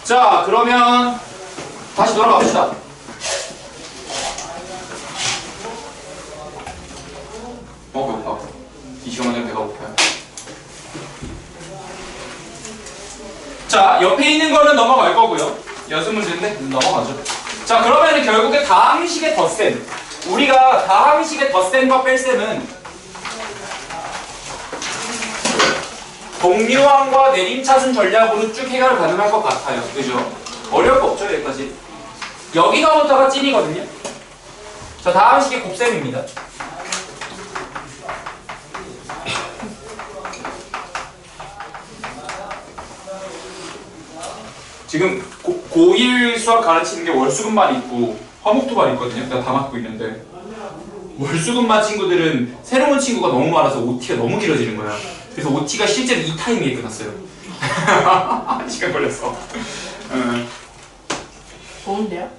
자, 그러면 다시 돌아갑시다. 배고파. 이 시간에 배가 고파요. 자, 옆에 있는 거는 넘어갈 거고요. 연습 문제인데 넘어가죠. 자, 그러면 결국에 다항식의 덧셈. 우리가 다항식의 덧셈과 뺄셈은 동류항과 내림차순 전략으로 쭉 해결 가능할 것 같아요. 그죠? 어려울 거 없죠, 여기까지. 여기서부터가 찐이거든요. 자, 다항식의 곱셈입니다. 지금 고1 수학 가르치는 게 월수금만 있고 화목토만 있거든요. 내가 다 맡고 있는데 월수금만 친구들은 새로운 친구가 너무 많아서 OT가 너무 길어지는 거야. 그래서 OT가 실제로 이 타이밍에 끝났어요. 시간 걸렸어. 좋은데요?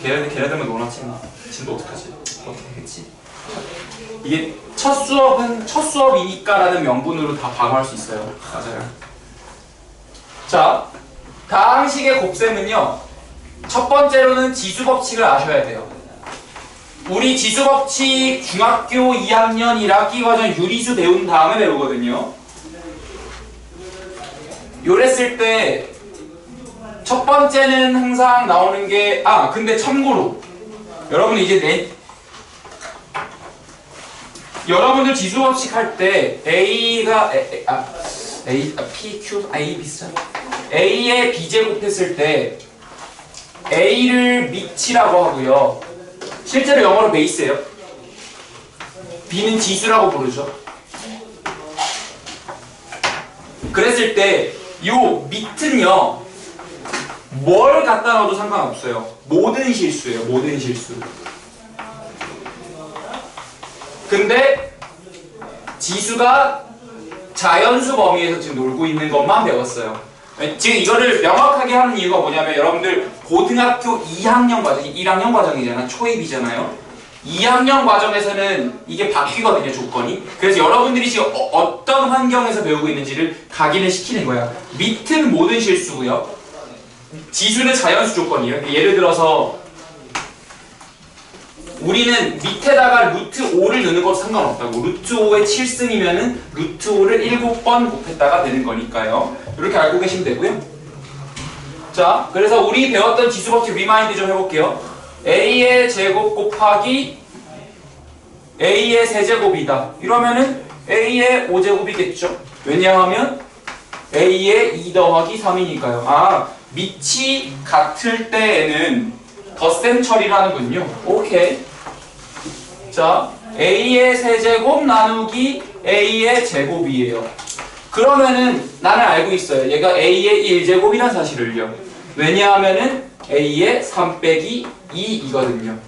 걔네들만 놀아치면 진도 어떡하지? 어떻게 하겠지? 이게 첫 수업이니까 라는 명분으로 다 방어할 수 있어요. 맞아요. 자, 다항식의 곱셈은요, 첫 번째로는 지수법칙을 아셔야 돼요. 우리 지수법칙 중학교 2학년 1학기 과정 유리수 배운 다음에 배우거든요. 요랬을 때 첫 번째는 항상 나오는 게, 근데 참고로 여러분 이제 여러분들 지수법칙 할 때 A가 P, Q, A 비슷한 A에 B제곱 했을 때 A를 밑이라고 하고요. 실제로 영어로 베이스예요. B는 지수라고 부르죠. 그랬을 때 요 밑은요, 뭘 갖다 넣어도 상관없어요. 모든 실수예요. 모든 실수. 근데 지수가 자연수 범위에서 지금 놀고 있는 것만 배웠어요. 지금 이거를 명확하게 하는 이유가 뭐냐면, 여러분들 고등학교 2학년 과정, 1학년 과정이잖아. 초입이잖아요. 2학년 과정에서는 이게 바뀌거든요, 조건이. 그래서 여러분들이 지금 어떤 환경에서 배우고 있는지를 각인을 시키는 거야. 밑은 모든 실수고요. 지수는 자연수 조건이에요. 예를 들어서 우리는 밑에다가 루트 5를 넣는 것도 상관없다고. 루트 5의 7승이면은 루트 5를 7번 곱했다가 되는 거니까요. 이렇게 알고 계시면 되고요. 자, 그래서 우리 배웠던 지수법칙 리마인드 좀 해볼게요. A의 제곱 곱하기 A의 세제곱이다. 이러면은 A의 5제곱이겠죠. 왜냐하면 A의 2 더하기 3이니까요. 밑이 같을 때에는 덧셈 처리라는군요. 오케이. 자, A의 세제곱 나누기 A의 제곱이에요. 그러면은 나는 알고 있어요. 얘가 A의 1제곱이라는 사실을요. 왜냐하면은 A의 3 빼기 2이거든요.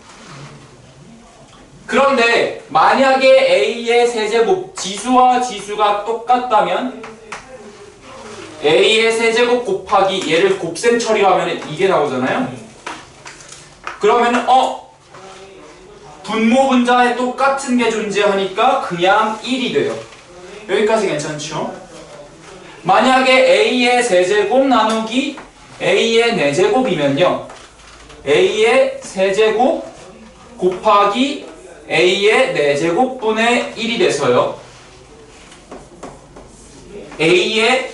그런데 만약에 A의 세제곱, 지수와 지수가 똑같다면 A의 세제곱 곱하기 얘를 곱셈 처리하면 이게 나오잖아요. 그러면은 분모 분자에 똑같은 게 존재하니까 그냥 1이 돼요. 여기까지 괜찮죠? 만약에 A의 세제곱 나누기 A의 4제곱이면요, A의 세제곱 곱하기 A의 4제곱분의 1이 돼서요, A의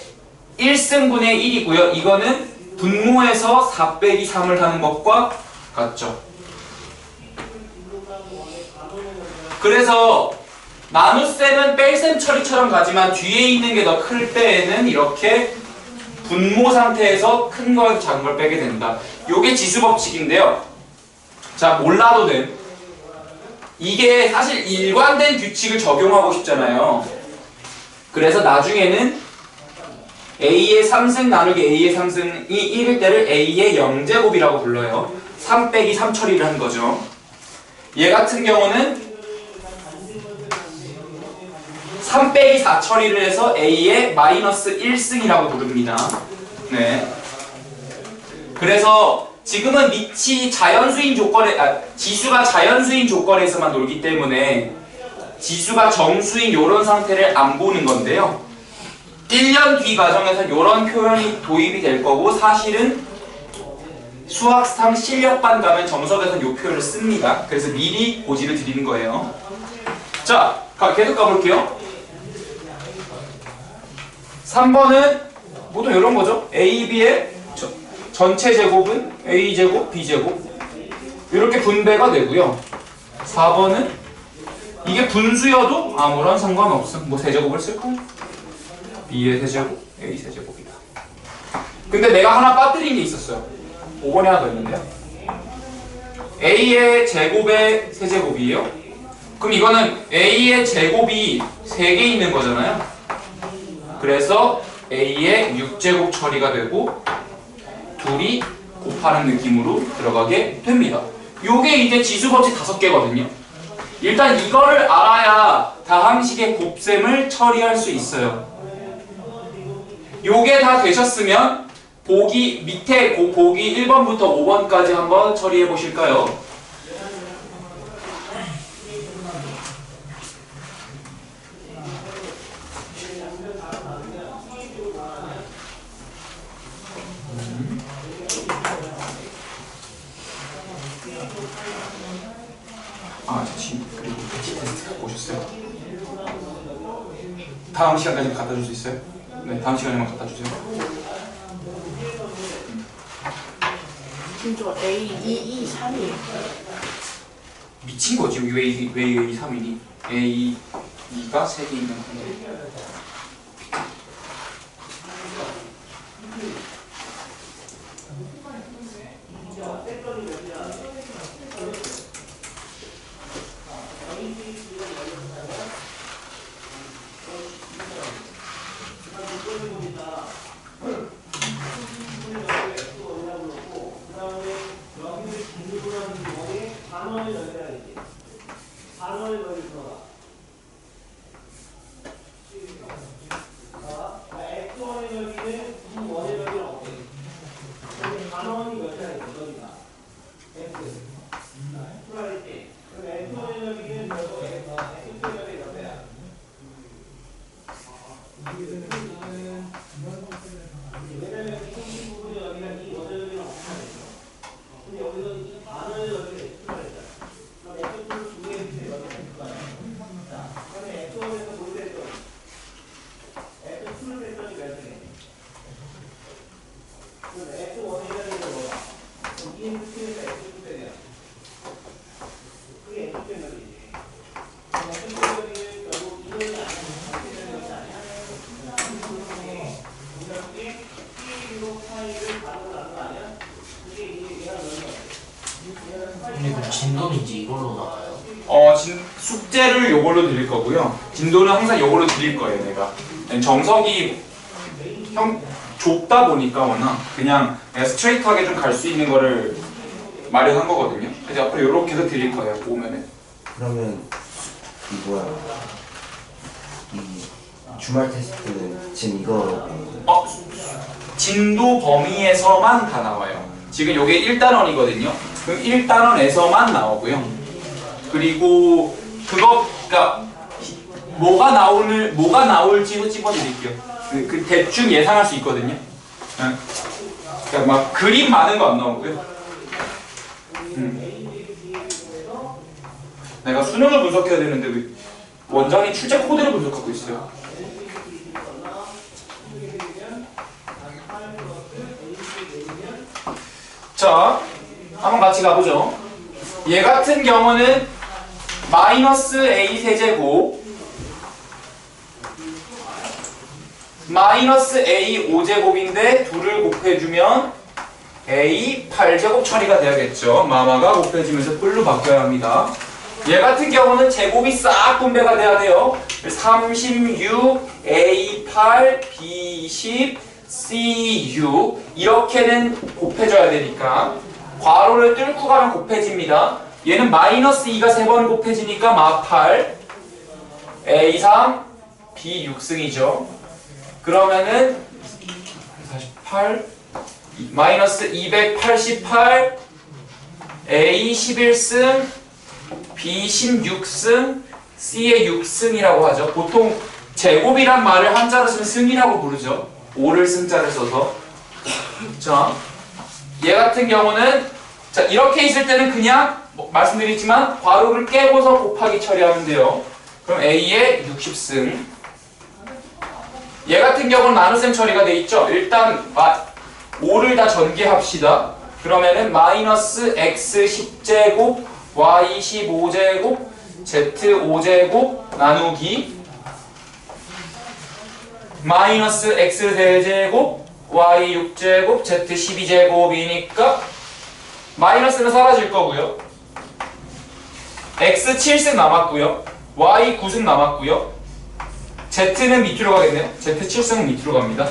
1승분의 1이고요. 이거는 분모에서 4 빼기 3을 하는 것과 같죠. 그래서 나눗셈은 뺄셈 처리처럼 가지만 뒤에 있는 게 더 클 때에는 이렇게 분모 상태에서 큰 거에서 작은 걸 빼게 된다. 요게 지수법칙인데요. 자, 몰라도 돼. 이게 사실 일관된 규칙을 적용하고 싶잖아요. 그래서 나중에는 A의 3승 나누기 A의 3승이 1일 때를 A의 0제곱이라고 불러요. 3 빼기 3 처리를 한 거죠. 얘 같은 경우는 3 빼기 4 처리를 해서 A의 마이너스 1승이라고 부릅니다. 네. 그래서 지금은 밑이 자연수인 조건에, 지수가 자연수인 조건에서만 놀기 때문에 지수가 정수인 이런 상태를 안 보는 건데요. 1년 뒤 과정에서 이런 표현이 도입이 될 거고 사실은 수학상 실력반 가면 정석에서는 이 표현을 씁니다. 그래서 미리 고지를 드리는 거예요. 자, 계속 가볼게요. 3번은 보통 이런 거죠. A, B의 전체 제곱은 A제곱, B제곱 이렇게 분배가 되고요. 4번은 이게 분수여도 아무런 상관없음. 뭐 세제곱을 쓸까요? B의 세제곱, A 세제곱이다. 근데 내가 하나 빠뜨린 게 있었어요. 5번에 하나 더 있는데요. A의 제곱의 세제곱이에요. 그럼 이거는 A의 제곱이 3개 있는 거잖아요. 그래서 A의 6제곱 처리가 되고 둘이 곱하는 느낌으로 들어가게 됩니다. 요게 이제 지수법칙 5개거든요. 일단 이거를 알아야 다항식의 곱셈을 처리할 수 있어요. 요게 다 되셨으면 보기 밑에 보기 1번부터 5번까지 한번 처리해 보실까요? 그리고 배치 테스트 갖고 오셨어요? 다음 시간까지 갖다 줄 수 있어요? 네, 다음 시간에만 갖다 주세요. 진짜 A, 2, 3이에요. 미친 거지. 왜 2, 3이니? A, 2가 3개 있는 건데. 그럼 진도는 이제 이걸로 나와요? 숙제를 요걸로 드릴 거고요. 진도는 항상 요걸로 드릴 거예요, 내가. 정석이 좁다 보니까 워낙 그냥 스트레이트하게 좀 갈 수 있는 거를 마련한 거거든요. 그래서 앞으로 요렇게 해서 드릴 거예요, 보면은. 그러면 이 뭐야 이 주말 테스트는 지금 이거 진도 범위에서만 다 나와요. 지금 요게 1단원이거든요. 그럼 1단원에서만 나오고요. 그리고 그러니까 뭐가 나올지도 찝어드릴게요. 그 대충 예상할 수 있거든요. 그러니까 막 그림 많은 거 안 나오고요. 내가 수능을 분석해야 되는데 왜 원장이 출제 코드를 분석하고 있어요. 자, 한번 같이 가보죠. 얘 같은 경우는 마이너스 A 세제곱 마이너스 A 5제곱인데 둘을 곱해주면 A 8제곱 처리가 돼야겠죠. 마마가 곱해지면서 뿔로 바뀌어야 합니다. 얘 같은 경우는 제곱이 싹 분배가 돼야 돼요. 36, A 8, B 10, C 6 이렇게는 곱해줘야 되니까 괄호를 뚫고 가면 곱해집니다. 얘는 마이너스 2가 3번 곱해지니까 마 8 A 3, B 6승이죠. 그러면은 48 마이너스 288 A 11승 B 16승 C의 6승이라고 하죠. 보통 제곱이란 말을 한자로 쓰면 승이라고 부르죠. 5를 승자를 써서. 자, 얘 같은 경우는 자 이렇게 있을 때는 그냥 말씀드리지만 괄호를 깨고서 곱하기 처리하면 돼요. 그럼 A의 60승. 얘 같은 경우는 나눗셈 처리가 돼 있죠. 일단 5를 다 전개합시다. 그러면은 마이너스 x 10제곱 y 15제곱 z 5제곱 나누기 마이너스 x 세제곱 y 6제곱 z 12제곱이니까 마이너스는 사라질 거고요. x 7승 남았고요. y 9승 남았고요. z는 밑으로 가겠네요. z 7승은 밑으로 갑니다.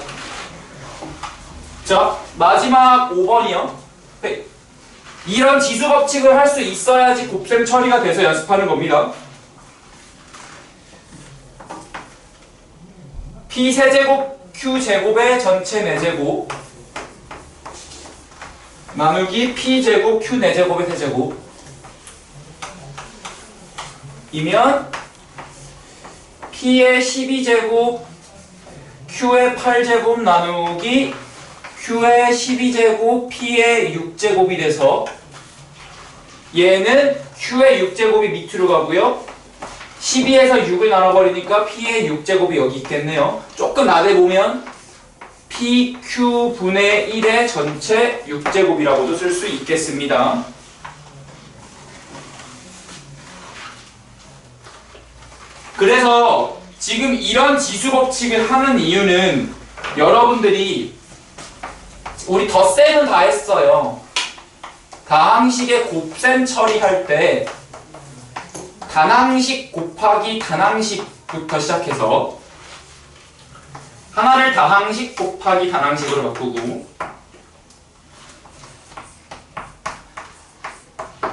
자, 마지막 5번이요. 네. 이런 지수 법칙을 할 수 있어야지 곱셈 처리가 돼서 연습하는 겁니다. p 세제곱 q 제곱의 전체 4제곱 나누기 p 제곱 q 4제곱의 세제곱 이면 p의 12제곱 q의 8제곱 나누기 q의 12제곱 p의 6제곱이 돼서 얘는 q의 6제곱이 밑으로 가고요. 12에서 6을 나눠버리니까 p의 6제곱이 여기 있겠네요. 조금 나대보면 pq분의 1의 전체 6제곱이라고도 쓸 수 있겠습니다. 그래서 지금 이런 지수 법칙을 하는 이유는 여러분들이 우리 덧셈은 다 했어요. 다항식의 곱셈 처리할 때 단항식 곱하기 단항식부터 시작해서 하나를 다항식 곱하기 단항식으로 바꾸고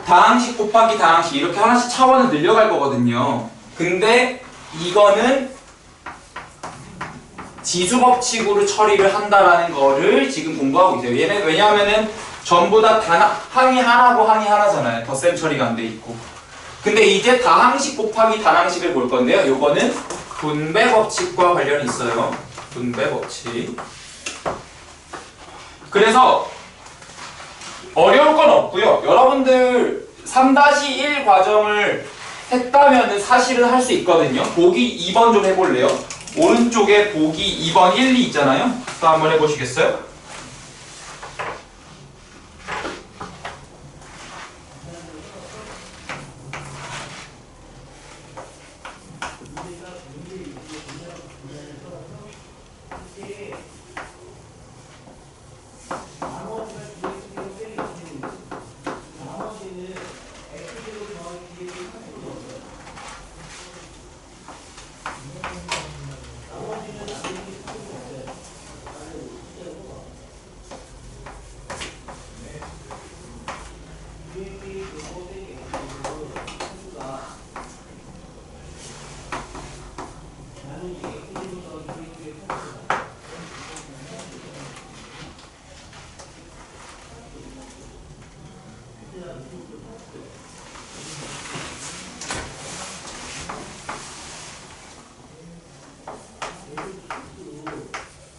다항식 곱하기 다항식 이렇게 하나씩 차원을 늘려갈 거거든요. 근데 이거는 지수 법칙으로 처리를 한다라는 거를 지금 공부하고 있어요. 얘는 왜냐하면은 전부 다 항이 하나고 항이 하나잖아요. 덧셈 처리가 안 돼 있고. 근데 이제 다항식 곱하기 단항식을 볼 건데요. 요거는 분배 법칙과 관련이 있어요. 분배 법칙. 그래서 어려울 건 없고요. 여러분들 3-1 과정을 했다면 사실은 할 수 있거든요. 보기 2번 좀 해볼래요? 오른쪽에 보기 2번 1, 2 있잖아요. 또 한번 해보시겠어요?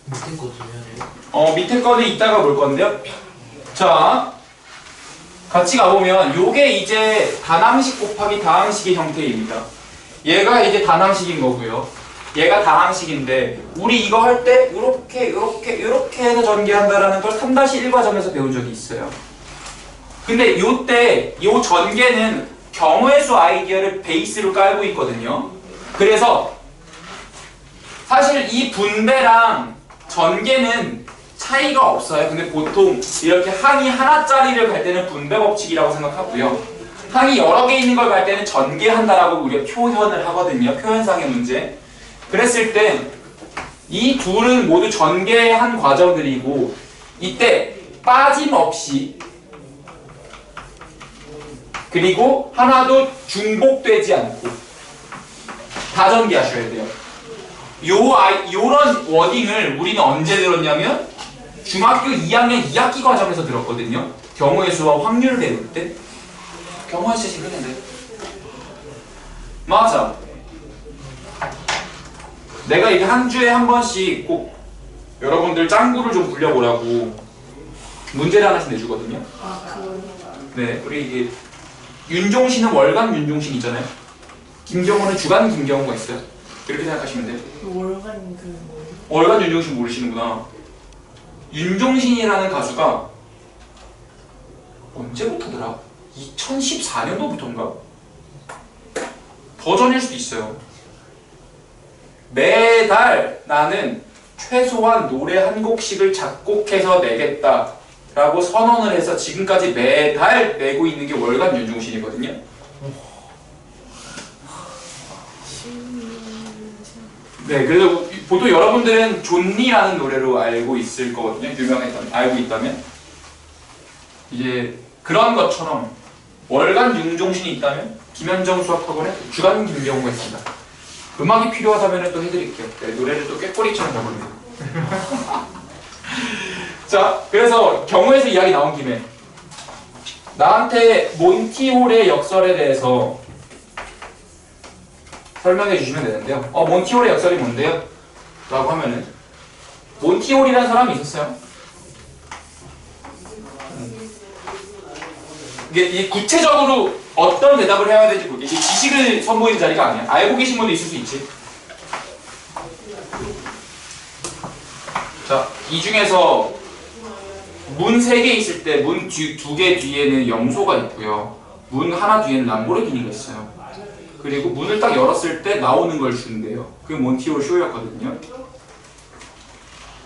밑에 거 두면은 밑에 거는 이따가 볼 건데요. 자, 같이 가보면 요게 이제 단항식 곱하기 다항식의 형태입니다. 얘가 이제 단항식인 거고요. 얘가 다항식인데 우리 이거 할 때 이렇게 해서 전개한다라는 걸 3-1 과정에서 배운 적이 있어요. 근데 요때 요 전개는 경우의 수 아이디어를 베이스로 깔고 있거든요. 그래서 사실 이 분배랑 전개는 차이가 없어요. 근데 보통 이렇게 항이 하나짜리를 갈 때는 분배 법칙이라고 생각하고요. 항이 여러 개 있는 걸 갈 때는 전개한다라고 우리가 표현을 하거든요. 표현상의 문제. 그랬을 때 이 둘은 모두 전개한 과정들이고 이때 빠짐없이 그리고 하나도 중복되지 않고 다 전개하셔야 돼요. 요런 워딩을 우리는 언제 들었냐면 중학교 2학년 2학기 과정에서 들었거든요. 경우의 수와 확률을 배울 때. 경우의 수 시간인데. 맞아. 내가 이게 한 주에 한 번씩 꼭 여러분들 짱구를 좀 굴려보라고 문제를 하나씩 내주거든요. 아, 그거. 네, 우리 이게 윤종신은 월간 윤종신 있잖아요. 김경호는 주간 김경호가 있어요. 이렇게 생각하시면 돼요. 그 월간 그. 월간 윤종신 모르시는구나. 윤종신이라는 가수가 언제부터더라? 2014년도부터인가? 더 전일 수도 있어요. 매달 나는 최소한 노래 한 곡씩을 작곡해서 내겠다 라고 선언을 해서 지금까지 매달 내고 있는 게 월간 윤종신이거든요. 네, 그래서 보통 여러분들은 존니라는 노래로 알고 있을 거거든요. 유명했다면, 알고 있다면. 이제 그런 것처럼 월간 윤종신이 있다면 김현정 수학학원에 주간 김경호가 있습니다. 음악이 필요하다면 또 해드릴게요. 네, 노래를 또 꾀꼬리처럼 해버립니다. 자, 그래서 경우에서 이야기 나온 김에 나한테 몬티올의 역설에 대해서 설명해 주시면 되는데요. 몬티올의 역설이 뭔데요? 라고 하면은 몬티올이라는 사람이 있었어요. 이게 구체적으로 어떤 대답을 해야 될지 모르겠어요. 이게 지식을 선보이는 자리가 아니야. 알고 계신 분도 있을 수 있지. 자, 이 중에서 문 3개 있을 때 문 2개 뒤에는 염소가 있고요. 문 하나 뒤에는 람보르기니가 있어요. 그리고 문을 딱 열었을 때 나오는 걸 준대요. 그게 몬티올 쇼였거든요.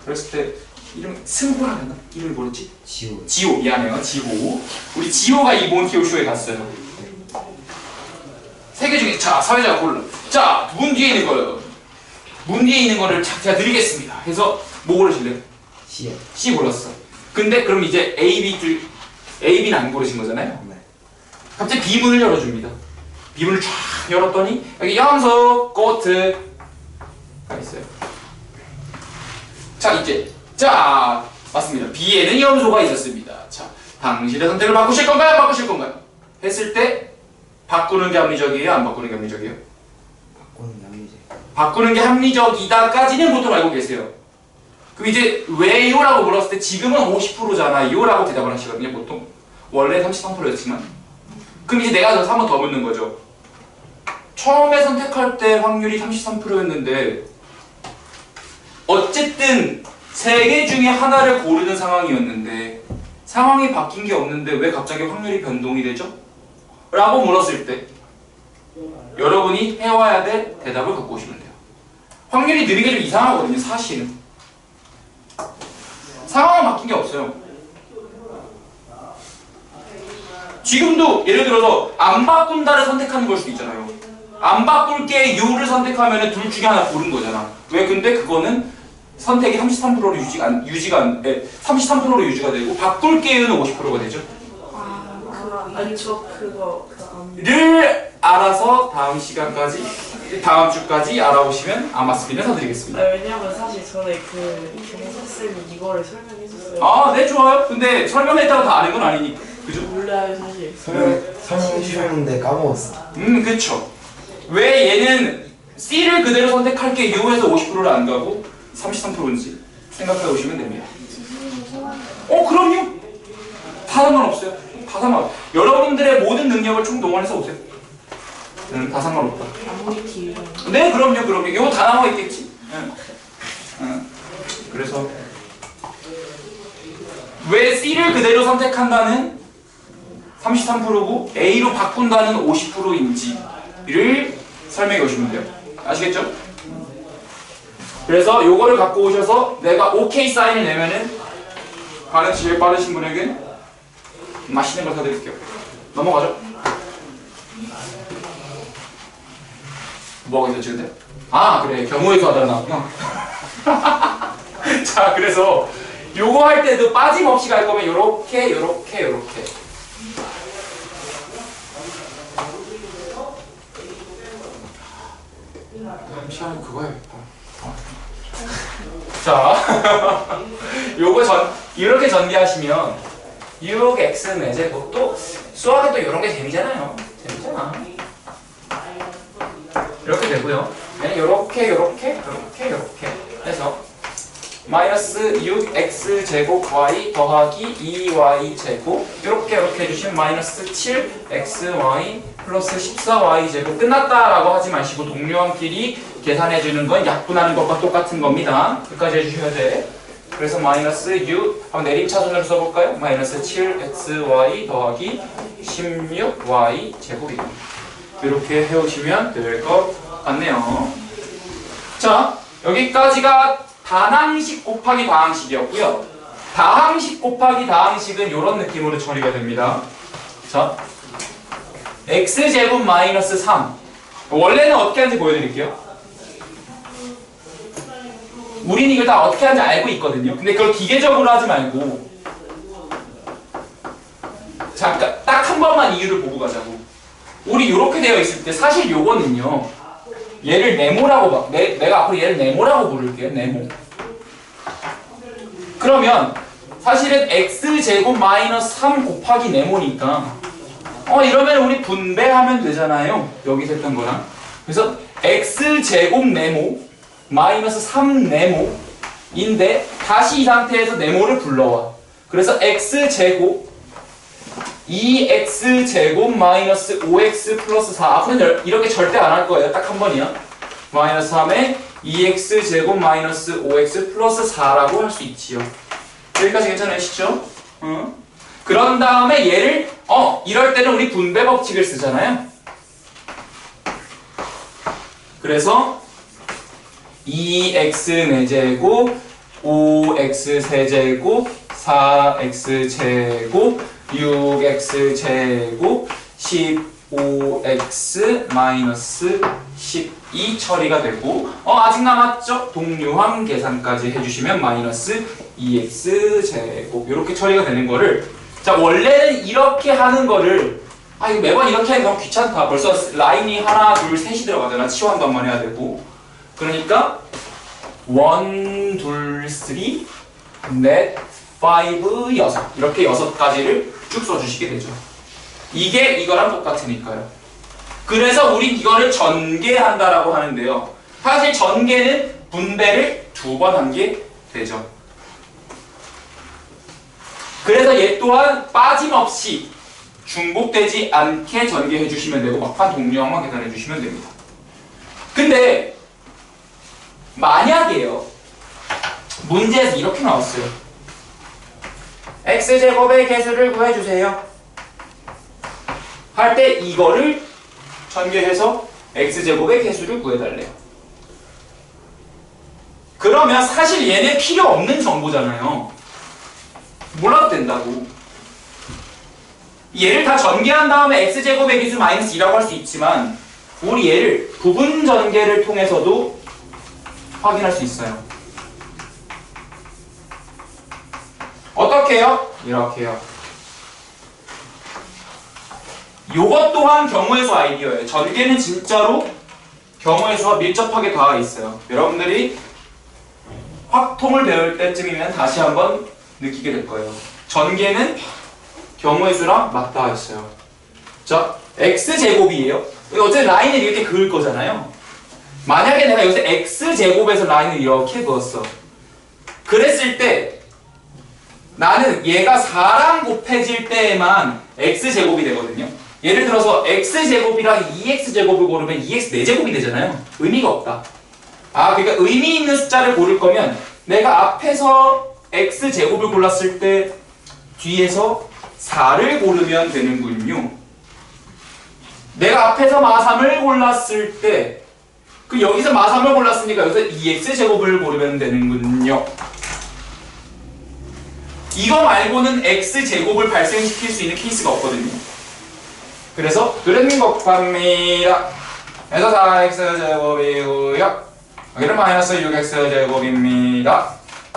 그랬을 때 이름 승호라 했나? 이름이 뭐였지? 지호. 지호, 미안해요. 지호. 우리 지호가 이 몬티올 쇼에 갔어요. 3개 중에 자, 사회자가 골라. 자, 문 뒤에 있는 거요. 문 뒤에 있는 거를 제가 드리겠습니다. 해서 뭐 고르실래요? C요. C 골랐어. 근데 그럼 이제 B는 안 고르신 거잖아요. 네. 갑자기 B문을 열어줍니다. B문을 쫙 열었더니 여기 염소, 고트가 있어요. 자, 이제 자, 맞습니다. B에는 염소가 있었습니다. 자, 당신의 선택을 바꾸실 건가요? 안 바꾸실 건가요? 했을 때 바꾸는 게 합리적이에요? 안 바꾸는 게 합리적이에요? 바꾸는 남이제. 바꾸는 게 합리적이다까지는 보통 알고 계세요. 그럼 이제 왜요라고 물었을 때 지금은 50%잖아요 라고 대답을 하시거든요. 보통 원래 33%였지만 그럼 이제 내가 한 번 더 묻는 거죠. 처음에 선택할 때 확률이 33%였는데 어쨌든 3개 중에 하나를 고르는 상황이었는데 상황이 바뀐 게 없는데 왜 갑자기 확률이 변동이 되죠? 라고 물었을 때 여러분이 해와야 될 대답을 갖고 오시면 돼요. 확률이 느리게 좀 이상하거든요. 사실은 상황은 바뀐 게 없어요. 지금도 예를 들어서 안 바꾼다를 선택하는 걸 수도 있잖아요. 안 바꿀게 요를 선택하면 둘 중에 하나 고른 거잖아. 왜? 근데 그거는 선택이 33%로 33%로 유지가 되고 바꿀게요는 50%가 되죠. 아니 저 그거 를 알아서 다음 주까지 알아오시면 아마스핀을 사드리겠습니다. 왜냐면 사실 전에 그 선생님이 이거를 설명해줬어요. 아, 네, 좋아요. 근데 설명했다고 다 아는 건 아니니까. 그죠? 몰라요 사실. 설명해 주셨는데 까먹었어. 그쵸. 왜 얘는 C를 그대로 선택할게 U에서 50%를 안 가고 33%인지 생각해 보시면 됩니다. 그럼요. 다 상관없어요. 다 상관없어요. 여러분들의 모든 능력을 총동원해서 오세요. 다 상관없다. 아무리 길면. 네, 그럼요. 이거 다 나와 있겠지. 그래서 왜 C를 그대로 선택한다는 33%고 A로 바꾼다는 50%인지를 설명해 오시면 돼요. 아시겠죠? 그래서 요거를 갖고 오셔서 내가 OK 사인을 내면은 반응 제일 빠르신 분에게 맛있는 걸 사드릴게요. 넘어가죠. 뭐가 있었지 근데? 아, 그래. 경우의 수 하다가 나왔구나. 자, 그래서 요거 할 때도 빠짐없이 갈 거면 요렇게 시간은 그거 해야겠다. 자, 요거 이렇게 전개하시면 6x는 제곱 또 수학은 또 이런 게 재미잖아요. 재밌잖아. 이렇게 되고요. 요렇게 해서 마이너스 6x제곱 y 더하기 2y제곱 이렇게 해주시면 마이너스 7xy 플러스 14y제곱 끝났다라고 하지 마시고 동료함끼리 계산해주는 건 약분하는 것과 똑같은 겁니다. 끝까지 해주셔야 돼. 그래서 마이너스 6 한번 내림차순으로 써볼까요? 마이너스 7xy 더하기 16y 제곱입니다. 이렇게 해오시면 될 것 같네요. 자, 여기까지가 단항식 곱하기 다항식이었고요. 다항식 곱하기 다항식은 이런 느낌으로 처리가 됩니다. 자, x제곱 마이너스 3 원래는 어떻게 하는지 보여드릴게요. 우린 이걸 다 어떻게 하는지 알고 있거든요. 근데 그걸 기계적으로 하지 말고 잠깐 딱 한 번만 이유를 보고 가자고. 우리 이렇게 되어 있을 때 사실 요거는요, 얘를 네모라고 내가 앞으로 얘를 네모라고 부를게요. 네모. 그러면 사실은 x제곱 마이너스 3 곱하기 네모니까 이러면 우리 분배하면 되잖아요. 여기서 했던 거랑. 그래서 x제곱 네모 마이너스 3 네모인데 다시 이 상태에서 네모를 불러와. 그래서 x제곱 2x제곱 마이너스 5x 플러스 4 앞으로는 이렇게 절대 안 할 거예요. 딱 한 번이야. 마이너스 3에 2x제곱 마이너스 5x 플러스 4라고 할 수 있지요. 여기까지 괜찮으시죠? 그런 다음에 얘를 이럴 때는 우리 분배 법칙을 쓰잖아요. 그래서 2x4제곱 5x3제곱 4x제곱 6x제곱 15x 마이너스 12 처리가 되고 아직 남았죠? 동류항 계산까지 해주시면 마이너스 2x제곱 이렇게 처리가 되는 거를, 자 원래는 이렇게 하는 거를 이거 매번 이렇게 하기 너무 귀찮다. 벌써 라인이 하나 둘 셋이 들어가잖아. 치환도 한 번 해야 되고. 그러니까 1, 2, 3, 넷, 5, 6 이렇게 6가지를 쭉 써주시게 되죠. 이게 이거랑 똑같으니까요. 그래서 우린 이거를 전개한다라고 하는데요. 사실 전개는 분배를 2번 한 게 되죠. 그래서 얘 또한 빠짐없이 중복되지 않게 전개해 주시면 되고 막판 동류항만 계산해 주시면 됩니다. 근데 만약에요, 문제에서 이렇게 나왔어요. x제곱의 개수를 구해주세요 할 때 이거를 전개해서 x제곱의 개수를 구해달래요. 그러면 사실 얘는 필요 없는 정보잖아요. 몰라도 된다고. 얘를 다 전개한 다음에 x제곱의 개수 마이너스 2라고 할 수 있지만 우리 얘를 부분 전개를 통해서도 확인할 수 있어요. 어떻게 해요? 이렇게 해요. 요것 또한 경우의 수 아이디어예요. 전개는 진짜로 경우의 수와 밀접하게 닿아 있어요. 여러분들이 확통을 배울 때쯤이면 다시 한번 느끼게 될 거예요. 전개는 경우의 수랑 맞닿아 있어요. 자, x제곱이에요. 어쨌든 라인을 이렇게 그을 거잖아요. 만약에 내가 여기서 x제곱에서 라인을 이렇게 그었어. 그랬을 때 나는 얘가 4랑 곱해질 때에만 x제곱이 되거든요. 예를 들어서 x제곱이랑 2x제곱을 고르면 2x 4제곱이 되잖아요. 의미가 없다. 그러니까 의미 있는 숫자를 고를 거면 내가 앞에서 x제곱을 골랐을 때 뒤에서 4를 고르면 되는군요. 내가 앞에서 마3을 골랐을 때 여기서 마3을 골랐으니까 여기서 2x제곱을 고르면 되는군요. 이거 말고는 x제곱을 발생시킬 수 있는 케이스가 없거든요. 그래서 그런 곱합니다. 그래서 4x제곱이고요. 여기는 마이너스 6x제곱입니다.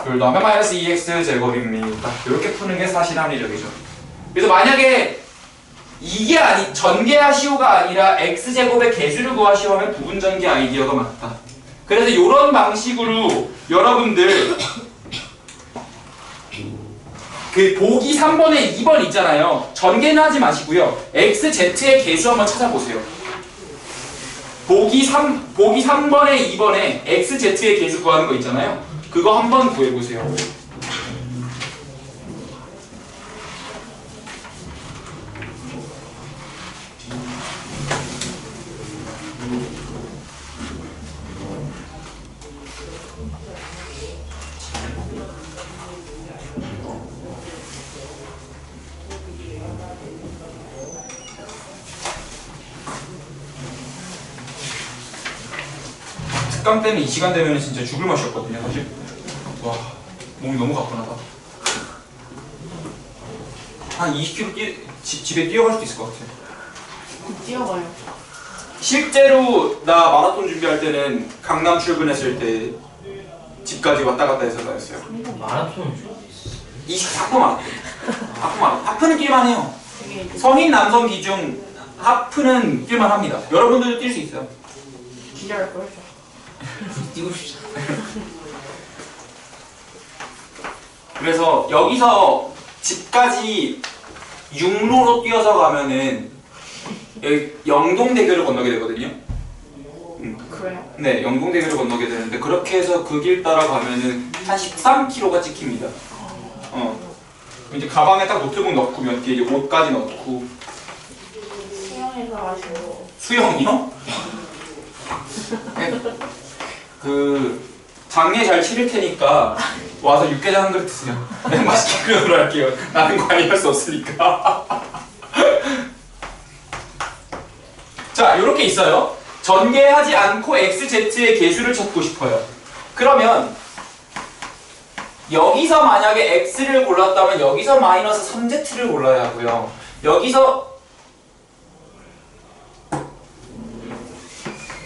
둘 더하면 마이너스 2x제곱입니다. 이렇게 푸는 게 사실 합리적이죠. 그래서 만약에 이게 전개하시오가 아니라 x제곱의 개수를 구하시오 하면 부분전개 아이디어가 맞다. 그래서 이런 방식으로 여러분들 보기 3번에 2번 있잖아요. 전개는 하지 마시고요. xz의 개수 한번 찾아보세요. 보기 3번에 2번에 XZ의 계수 구하는 거 있잖아요. 그거 한번 구해보세요. 특강 때는 이 시간 되면 진짜 죽을 맛이었거든요, 사실. 와, 몸이 너무 가뿐하다. 한 20km 집에 뛰어갈 수도 있을 것 같아요. 뛰어가요. 실제로 나 마라톤 준비할 때는 강남 출근했을 때 집까지 왔다 갔다 해서 다녔어요. 마라톤 좀 있어. 하프는 뛸만 해요. 되게 성인 남성 기준 하프는 뛸만 합니다. 여러분들도 뛸 수 있어요. 기절할 거죠. 뛰고 싶지. 그래서 여기서 집까지 육로로 뛰어서 가면은 여기 영동대교를 건너게 되거든요. 그래요? 네, 영동대교를 건너게 되는데 그렇게 해서 그 길 따라 가면은 한 13km가 찍힙니다. 이제 가방에 딱 노트북 넣고 몇 개, 이제 옷까지 넣고. 수영에서 하시는 거. 수영이요? 네. 장례 잘 치를 테니까 와서 육개장 한 그릇 드세요. 네, 맛있게 끓여놓으러 할게요. 나는 관여할 수 없으니까. 자, 이렇게 있어요. 전개하지 않고 XZ의 계수를 찾고 싶어요. 그러면 여기서 만약에 X를 골랐다면 여기서 마이너스 3Z를 골라야 하고요. 여기서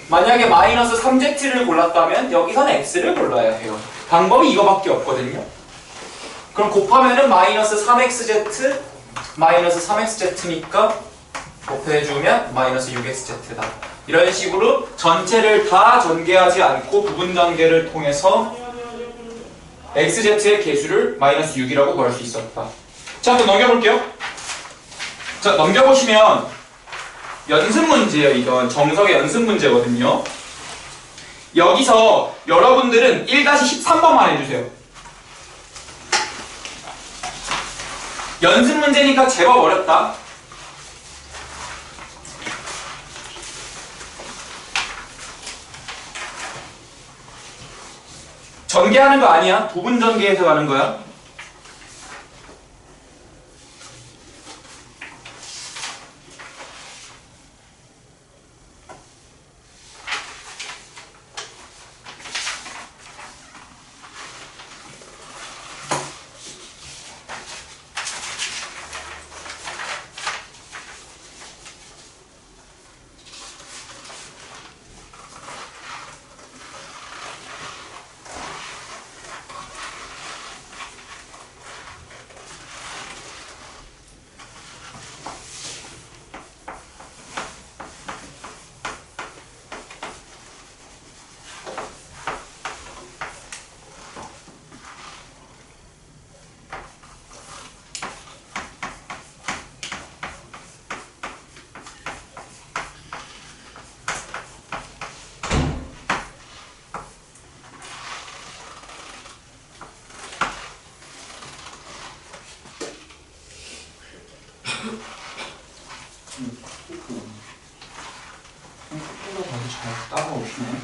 만약에 마이너스 3Z를 골랐다면 여기서는 X를 골라야 해요. 방법이 이거밖에 없거든요. 그럼 곱하면은 마이너스 3XZ 마이너스 3XZ니까 곱해주면 마이너스 6XZ다. 이런 식으로 전체를 다 전개하지 않고 부분 전개를 통해서 XZ의 계수를 마이너스 6이라고 구할 수 있었다. 자, 또 넘겨볼게요. 자, 넘겨보시면 연습 문제예요. 이건 정석의 연습 문제거든요. 여기서 여러분들은 1-13번만 해주세요. 연습 문제니까 제법 어렵다. 전개하는 거 아니야. 부분 전개해서 가는 거야. 잘 따라오시네.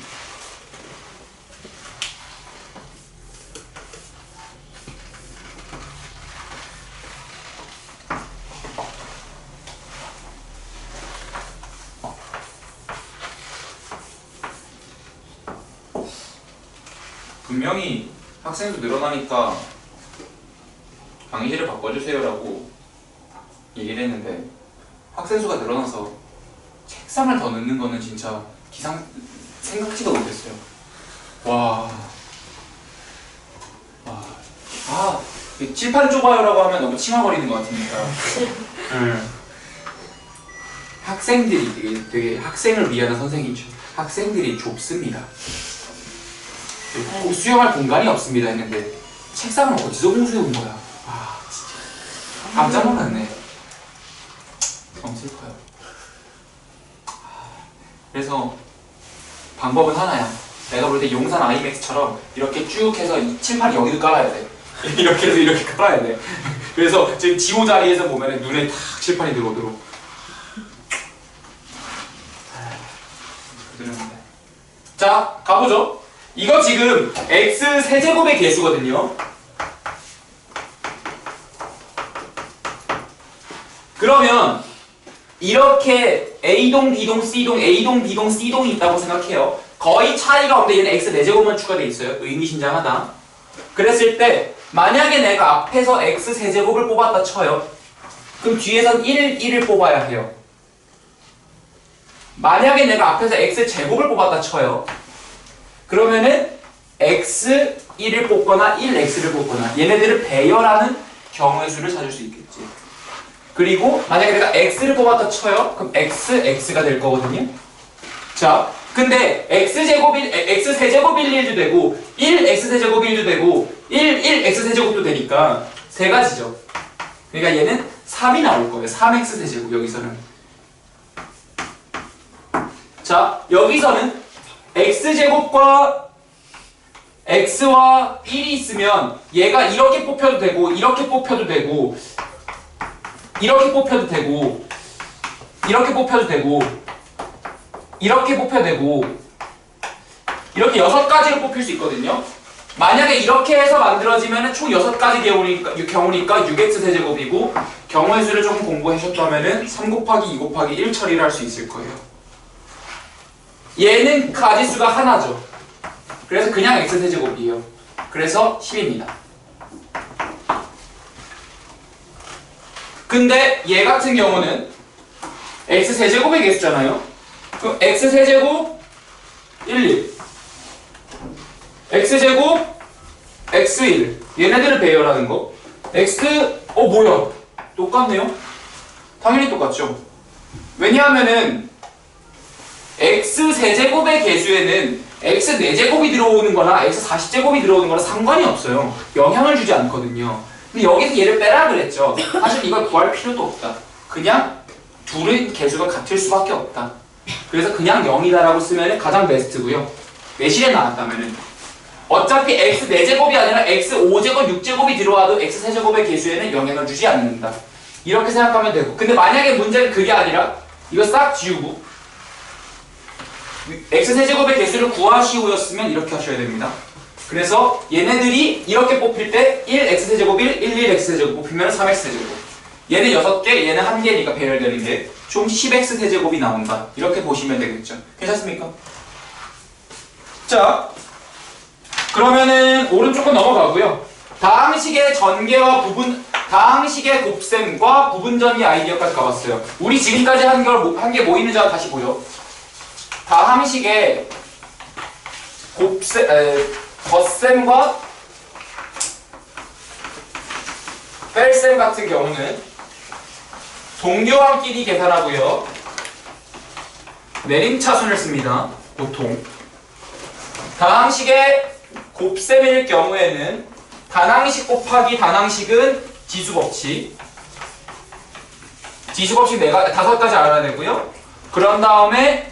분명히 학생도 늘어나니까 강의실을 바꿔주세요라고 얘기를 했는데 학생 수가 늘어나서 책상을 더 넣는 거는 진짜 생각지도 못했어요. 와. 칠판 좁아요라고 하면 너무 칭얼거리는 것 같으니까. 학생들이 되게 학생을 위한 선생님이죠. 학생들이 좁습니다. 꼭 수용할 공간이 없습니다 했는데 책상을 어디서 공수해 온 거야. 와, 진짜 깜짝 놀랐네. 너무 슬퍼요. 그래서 방법은 하나야. 내가 볼 때 용산 아이맥스처럼 이렇게 쭉 해서 이 칠판 여기도 깔아야 돼. 이렇게 해서 이렇게 깔아야 돼. 그래서 지금 지호 자리에서 보면 눈에 탁 칠판이 들어오도록. 자, 가보죠. 이거 지금 x 세제곱의 개수거든요. 그러면 이렇게 A동, B동, C동, A동, B동, C동이 있다고 생각해요. 거의 차이가 없는데 얘는 x 4제곱만 추가되어 있어요. 의미심장하다. 그랬을 때 만약에 내가 앞에서 x 세제곱을 뽑았다 쳐요. 그럼 뒤에선 1을 뽑아야 해요. 만약에 내가 앞에서 x 제곱을 뽑았다 쳐요. 그러면은 x 1을 뽑거나 1x를 뽑거나 얘네들을 배열하는 경우의 수를 찾을 수 있겠지. 그리고 만약에 내가 x를 뽑았다 쳐요. 그럼 x가 될 거거든요. 자, 근데 x 세제곱 1도 되고 1x 세제곱 1도 되고 1x 세제곱도 되니까 세 가지죠. 그러니까 얘는 3이 나올 거예요. 3x 세제곱 여기서는. 자, 여기서는 x제곱과 x와 1이 있으면 얘가 이렇게 뽑혀도 되고 이렇게 뽑혀도 되고 이렇게 뽑혀도 되고 이렇게 뽑혀도 되고 이렇게 뽑혀도 되고 이렇게 6가지로 뽑힐 수 있거든요. 만약에 이렇게 해서 만들어지면 총 6가지 경우니까 6x 세제곱이고 경우의 수를 조금 공부하셨다면 3 곱하기 2 곱하기 1 처리를 할 수 있을 거예요. 얘는 가지수가 하나죠. 그래서 그냥 x 세제곱이에요. 그래서 10입니다. 근데 얘 같은 경우는 x 세제곱의 개수잖아요. 그럼 x 세제곱 1, x제곱 x1 얘네들을 배열하는 거. x 뭐야 똑같네요. 당연히 똑같죠. 왜냐하면은 x 세제곱의 개수에는 x 4제곱이 들어오는 거나 x 40제곱이 들어오는 거나 상관이 없어요. 영향을 주지 않거든요. 근데 여기서 얘를 빼라 그랬죠. 사실 이걸 구할 필요도 없다. 그냥 둘의 개수가 같을 수밖에 없다. 그래서 그냥 0이다라고 쓰면 가장 베스트고요. 매실에 나왔다면은 어차피 x 4제곱이 아니라 x 5제곱, 6제곱이 들어와도 x 세제곱의 개수에는 영향을 주지 않는다. 이렇게 생각하면 되고. 근데 만약에 문제는 그게 아니라 이거 싹 지우고 x 세제곱의 개수를 구하시오였으면 이렇게 하셔야 됩니다. 그래서 얘네들이 이렇게 뽑힐 때 1x 세제곱 1, 1x 세제곱 뽑히면 3x 세제곱. 얘는 6개, 얘는 1개니까 배열되는 게 총 10x 세제곱이 나온다. 이렇게 보시면 되겠죠. 괜찮습니까? 자, 그러면은 오른쪽으로 넘어가고요. 다항식의 전개와 다항식의 곱셈과 부분전개 아이디어까지 가봤어요. 우리 지금까지 한 게 뭐 있는지 다시 보죠. 다항식의 덧셈과 뺄셈 같은 경우는 동료함끼리 계산하고요. 내림차순을 씁니다. 보통. 다항식의 곱셈일 경우에는 단항식 곱하기 단항식은 지수법칙. 지수법칙 5가지 알아야 되고요. 그런 다음에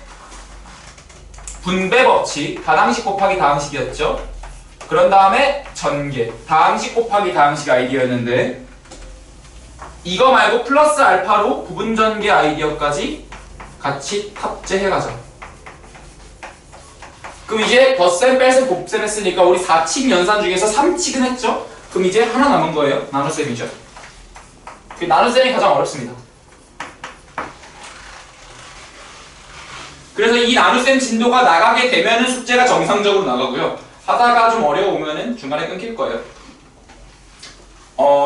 분배법칙. 단항식 곱하기 다항식이었죠. 그런 다음에 전개. 다항식 곱하기 다항식 아이디어였는데 이거 말고 플러스 알파로 부분전개 아이디어까지 같이 탑재해가자. 그럼 이제 덧셈, 뺄셈, 곱셈 했으니까 우리 4칙 연산 중에서 3칙은 했죠? 그럼 이제 하나 남은 거예요. 나눗셈이죠. 나눗셈이 가장 어렵습니다. 그래서 이 나눗셈 진도가 나가게 되면은 숙제가 정상적으로 나가고요. 하다가 좀 어려우면은 중간에 끊길 거예요.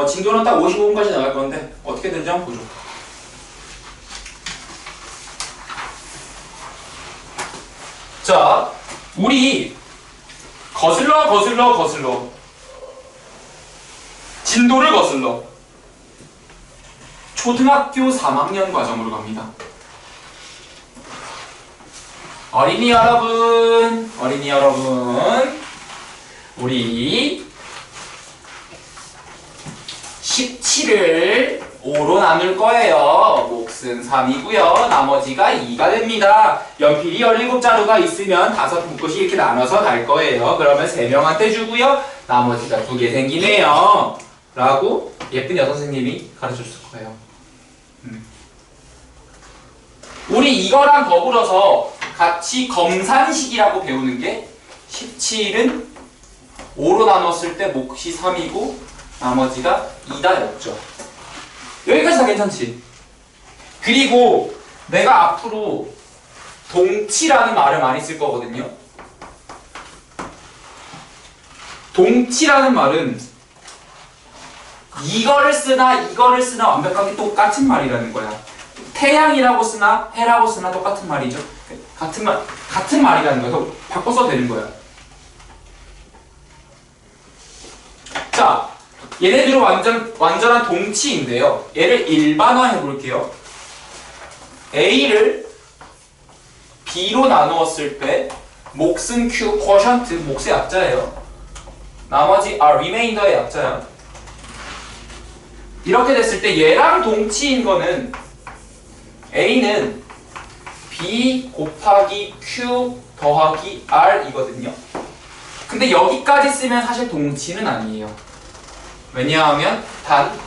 진도는 딱 55분까지 나갈 건데 어떻게 되는지 한번 보죠. 자, 우리 거슬러 진도를 거슬러 초등학교 3학년 과정으로 갑니다. 어린이 여러분, 우리 17을 5로 나눌 거예요. 몫은 3이고요. 나머지가 2가 됩니다. 연필이 17자루가 있으면 5묶음씩 이렇게 나눠서 갈 거예요. 그러면 3명한테 주고요. 나머지가 2개 생기네요. 라고 예쁜 여선생님이 가르쳐줬을 거예요. 우리 이거랑 더불어서 같이 검산식이라고 배우는 게 17은 5로 나눴을 때 몫이 3이고 나머지가 2다였죠. 여기까지 다 괜찮지? 그리고 내가 앞으로 동치라는 말을 많이 쓸 거거든요. 동치라는 말은 이거를 쓰나 완벽하게 똑같은 말이라는 거야. 태양이라고 쓰나 해라고 쓰나 똑같은 말이죠. 같은 말이라는 거야. 그래서 바꿔 써도 되는 거야. 자, 얘네들은 완전한 동치인데요. 얘를 일반화해 볼게요. A를 B로 나누었을 때 몫은 Q, quotient, 몫의 약자예요. 나머지 remainder의 약자야. 이렇게 됐을 때 얘랑 동치인 거는 A는 B 곱하기 Q 더하기 R이거든요. 근데 여기까지 쓰면 사실 동치는 아니에요. 왜냐하면 단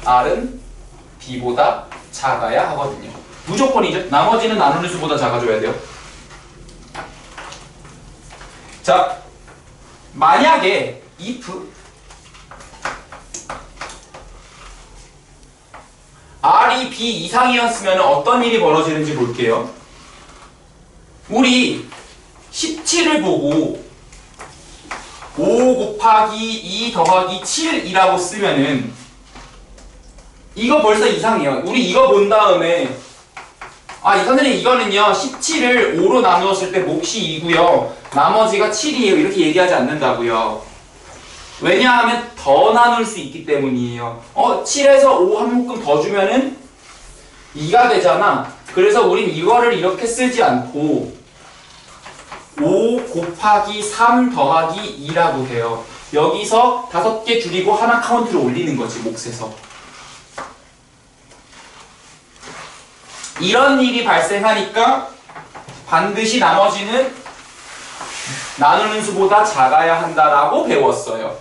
R은 B보다 작아야 하거든요. 무조건이죠. 나머지는 나누는 수보다 작아져야 돼요. 자, 만약에 if R이 B 이상이었으면 어떤 일이 벌어지는지 볼게요. 우리 17을 보고 5 곱하기 2 더하기 7이라고 쓰면은 이거 벌써 이상해요. 우리 이거 본 다음에 이 선생님 이거는요 17을 5로 나누었을 때 몫이 2고요 나머지가 7이에요 이렇게 얘기하지 않는다고요. 왜냐하면 더 나눌 수 있기 때문이에요. 7에서 5 한 묶음 더 주면은 2가 되잖아. 그래서 우린 이거를 이렇게 쓰지 않고 5 곱하기 3 더하기 2라고 해요. 여기서 5개 줄이고 하나 카운트를 올리는 거지, 몫에서. 이런 일이 발생하니까 반드시 나머지는 나누는 수보다 작아야 한다라고 배웠어요.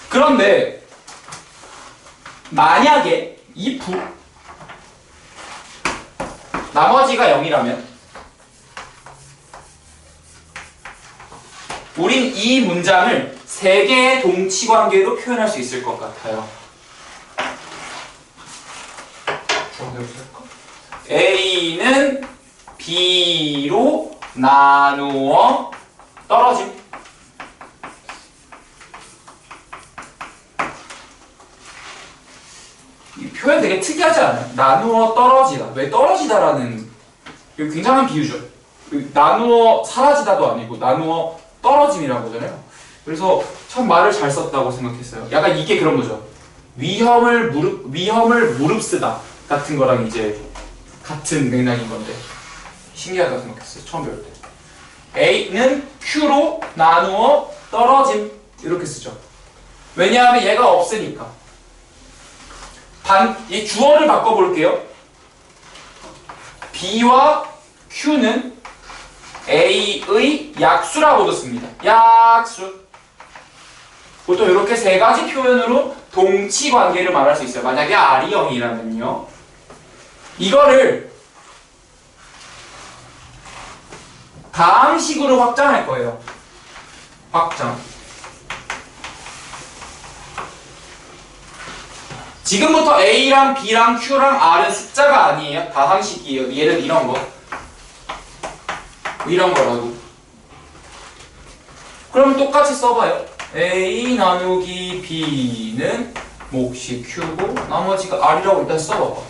그런데 만약에 if 나머지가 0이라면 우린 이 문장을 3개의 동치관계로 표현할 수 있을 것 같아요. A는 B로 나누어 떨어짐. 이 표현 되게 특이하지 않아요? 나누어 떨어지다. 왜 떨어지다라는 굉장한 비유죠. 나누어 사라지다도 아니고 나누어 떨어짐이라고 하잖아요. 그래서 참 말을 잘 썼다고 생각했어요. 약간 이게 그런 거죠. 위험을 무릅쓰다 같은 거랑 이제 같은 맥락인 건데 신기하다고 생각했어요. 처음 배울 때. A는 Q로 나누어 떨어짐 이렇게 쓰죠. 왜냐하면 얘가 없으니까. 이 주어를 바꿔볼게요. B와 Q는 A의 약수라고도 씁니다. 약수. 보통 이렇게 3가지 표현으로 동치 관계를 말할 수 있어요. 만약에 R이 0이라면요. 이거를 다음 식으로 확장할 거예요. 확장. 지금부터 A랑 B랑 Q랑 R은 숫자가 아니에요. 다항식이에요. 얘는 이런 거. 이런 거라고. 그럼 똑같이 써봐요. A 나누기 B는 몫이 Q고 나머지가 R이라고 일단 써봐봐.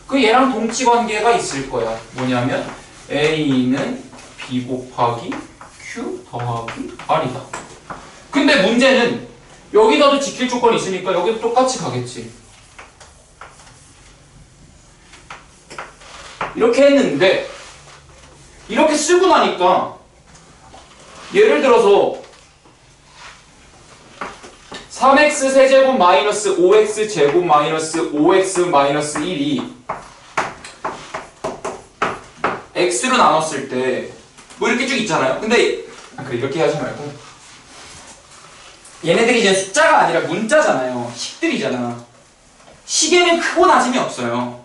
그 얘랑 동치관계가 있을 거야. 뭐냐면 A는 B 곱하기 Q 더하기 R이다. 근데 문제는 여기다도 지킬 조건이 있으니까 여기도 똑같이 가겠지. 이렇게 했는데 이렇게 쓰고 나니까 예를 들어서 3x 세제곱 마이너스 5x 제곱 마이너스 5x 마이너스 1이 x로 나눴을 때 뭐 이렇게 쭉 있잖아요. 근데 그래 이렇게 하지 말고 얘네들이 이제 숫자가 아니라 문자잖아요. 식들이잖아. 식에는 크고 낮음이 없어요.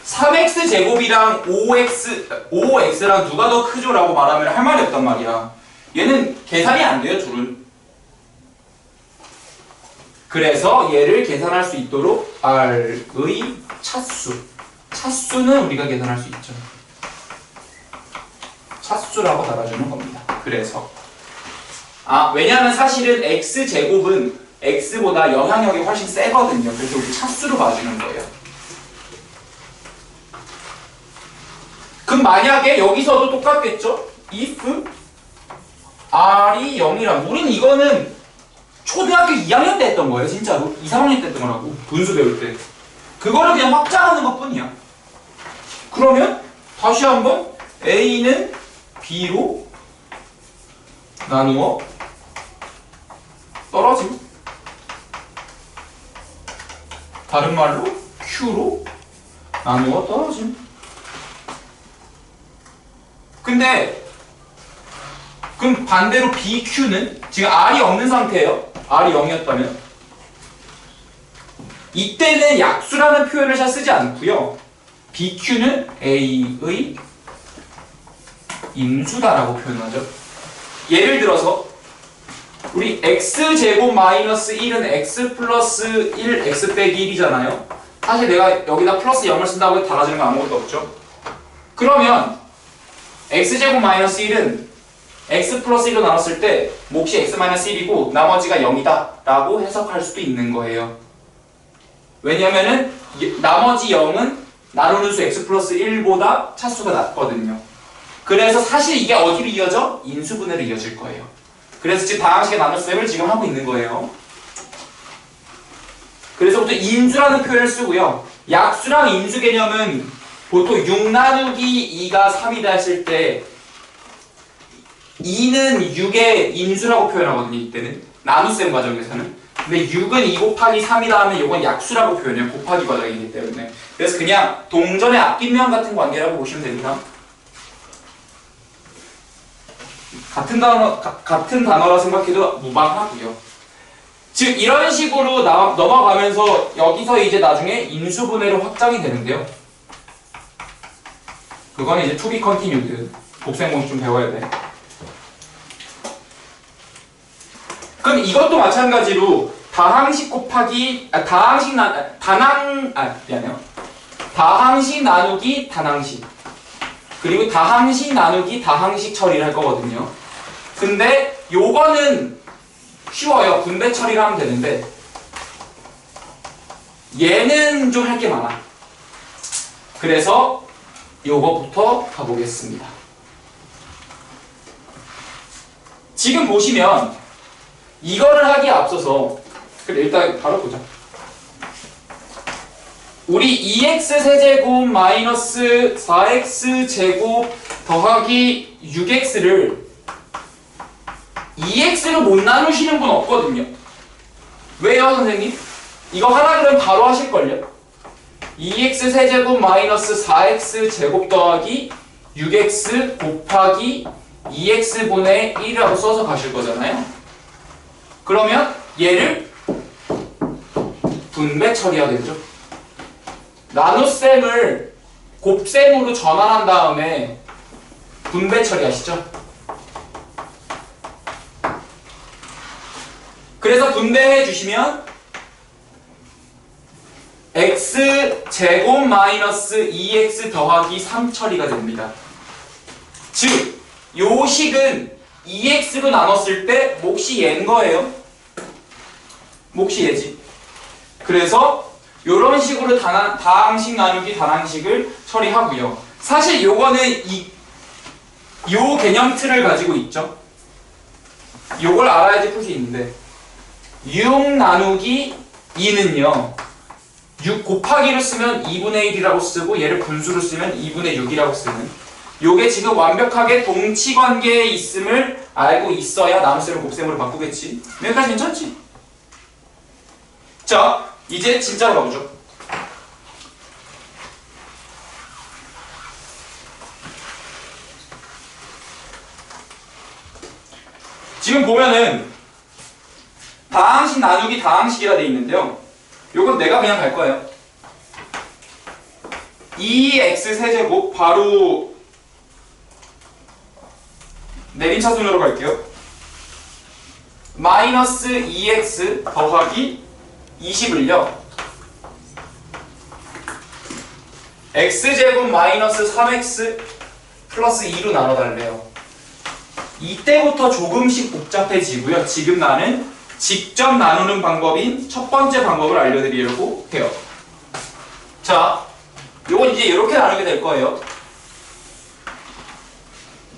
3x 제곱이랑 5x랑 누가 더 크죠? 라고 말하면 할 말이 없단 말이야. 얘는 계산이 안 돼요, 둘은. 그래서 얘를 계산할 수 있도록 R의 차수는 우리가 계산할 수 있죠. 차수라고 달아주는 겁니다. 그래서 왜냐하면 사실은 x제곱은 x보다 영향력이 훨씬 세거든요. 그래서 우리 차수로 봐주는 거예요. 그럼 만약에 여기서도 똑같겠죠? if r이 0이란 우리는 이거는 초등학교 2학년 때 했던 거예요. 진짜로 2, 3학년 때 했던 거라고. 분수 배울 때. 그거를 그냥 확장하는 것 뿐이야. 그러면 다시 한번 a는 b로 나누어 떨어짐. 다른 말로 q로 나누어 떨어짐. 근데 그럼 반대로 BQ는 지금 R이 없는 상태예요. R이 0이었다면 이때는 약수라는 표현을 잘 쓰지 않고요. BQ는 A의 인수다라고 표현하죠. 예를 들어서 우리 x제곱 마이너스 1은 x 플러스 1 x 빼기 1이잖아요. 사실 내가 여기다 플러스 0을 쓴다고 해도 달라지는 건 아무것도 없죠. 그러면 x제곱 마이너스 1은 x 플러스 1로 나눴을 때 몫이 x 마이너스 1이고 나머지가 0이다 라고 해석할 수도 있는 거예요. 왜냐면은 나머지 0은 나누는 수 x 플러스 1보다 차수가 낮거든요. 그래서 사실 이게 어디로 이어져? 인수분해로 이어질 거예요. 그래서 지금 다항식의 나눗셈을 지금 하고 있는 거예요. 그래서부터 인수라는 표현을 쓰고요. 약수랑 인수 개념은 보통 6 나누기 2가 3이다 했을 때 2는 6의 인수라고 표현하거든요. 이때는 나눗셈 과정에서는. 근데 6은 2 곱하기 3이다 하면 이건 약수라고 표현해요. 곱하기 과정이기 때문에. 그래서 그냥 동전의 앞뒷면 같은 관계라고 보시면 됩니다. 같은 단어라 생각해도 무방하고요. 즉 이런 식으로 넘어가면서 여기서 이제 나중에 인수분해로 확장이 되는데요. 그건 이제 to be continued. 복생 공식 좀 배워야 돼. 그럼 이것도 마찬가지로 다항식 곱하기 다항식 나누기 단항식 그리고 다항식 나누기 다항식 처리를 할 거거든요. 근데 요거는 쉬워요. 분배 처리를 하면 되는데 얘는 좀 할 게 많아. 그래서 요거부터 가보겠습니다. 지금 보시면 이거를 하기에 앞서서 일단 바로 보자. 우리 2x 세제곱 마이너스 4x 제곱 더하기 6x를 2x로 못 나누시는 분 없거든요. 왜요, 선생님? 이거 하라 그러면 바로 하실걸요? 2x 세제곱 마이너스 4x 제곱 더하기 6x 곱하기 2x분의 1이라고 써서 가실 거잖아요. 그러면 얘를 분배 처리하겠죠. 나눗셈을 곱셈으로 전환한 다음에 분배 처리하시죠. 그래서 분배해 주시면 x제곱 마이너스 2x 더하기 3 처리가 됩니다. 즉, 요 식은 2x로 나눴을 때 몫이 얘인 거예요. 몫이 얘지. 그래서 요런 식으로 다항식 나누기 단항식을 처리하고요. 사실 요거는 요 개념 틀을 가지고 있죠. 요걸 알아야지 풀 수 있는데 6 나누기 2는요 6 곱하기로 쓰면 2분의 1이라고 쓰고 얘를 분수로 쓰면 2분의 6이라고 쓰는 요게 지금 완벽하게 동치관계에 있음을 알고 있어야 나눗셈을 곱셈으로 바꾸겠지. 여기까지 괜찮지? 자, 이제 진짜로 가보죠. 지금 보면은 다항식 나누기 다항식이라 돼 있는데요. 요건 내가 그냥 갈 거예요. 2x 세제곱 바로 내림차순으로 갈게요. 마이너스 2x 더하기 20을요. x제곱 마이너스 3x 플러스 2로 나눠달래요. 이때부터 조금씩 복잡해지고요. 지금 나는 직접 나누는 방법인 첫 번째 방법을 알려드리려고 해요. 자, 요건 이제 이렇게 나누게 될 거예요.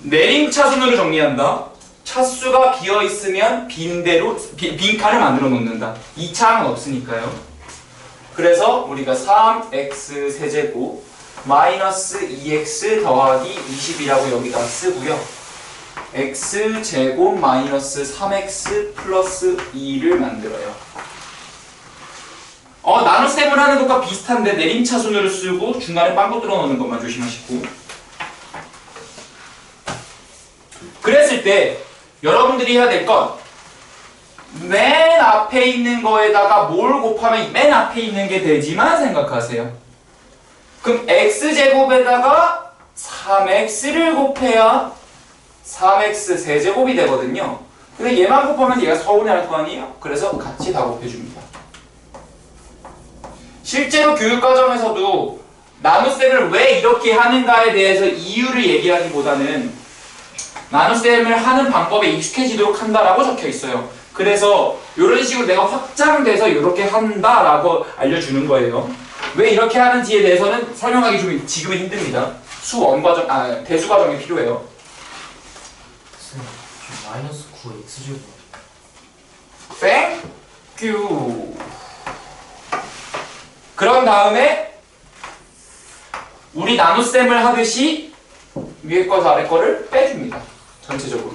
내림차순으로 정리한다. 차수가 비어있으면 빈 칸을 만들어 놓는다. 이 차항은 없으니까요. 그래서 우리가 3x 세제곱 마이너스 2x 더하기 20이라고 여기다 쓰고요. x제곱 마이너스 3x 플러스 2를 만들어요. 나눗셈을 하는 것과 비슷한데 내림차순으로 쓰고 중간에 빵꾸 뚫어 넣는 것만 조심하시고. 그랬을 때 여러분들이 해야 될 건 맨 앞에 있는 거에다가 뭘 곱하면 맨 앞에 있는 게 되지만 생각하세요. 그럼 x제곱에다가 3x를 곱해야 3x 세제곱이 되거든요. 근데 얘만 곱하면 얘가 서운해할 거 아니에요? 그래서 같이 다 곱해줍니다. 실제로 교육과정에서도 나눗셈을 왜 이렇게 하는가에 대해서 이유를 얘기하기보다는 나눗셈을 하는 방법에 익숙해지도록 한다라고 적혀 있어요. 그래서 이런 식으로 내가 확장돼서 이렇게 한다라고 알려주는 거예요. 왜 이렇게 하는지에 대해서는 설명하기 좀 지금은 힘듭니다. 대수 과정이 필요해요. 마이너스 9x제곱. 땡큐. 그런 다음에 우리 나눗셈을 하듯이 위에 거에서 아래 거를 빼줍니다. 전체적으로.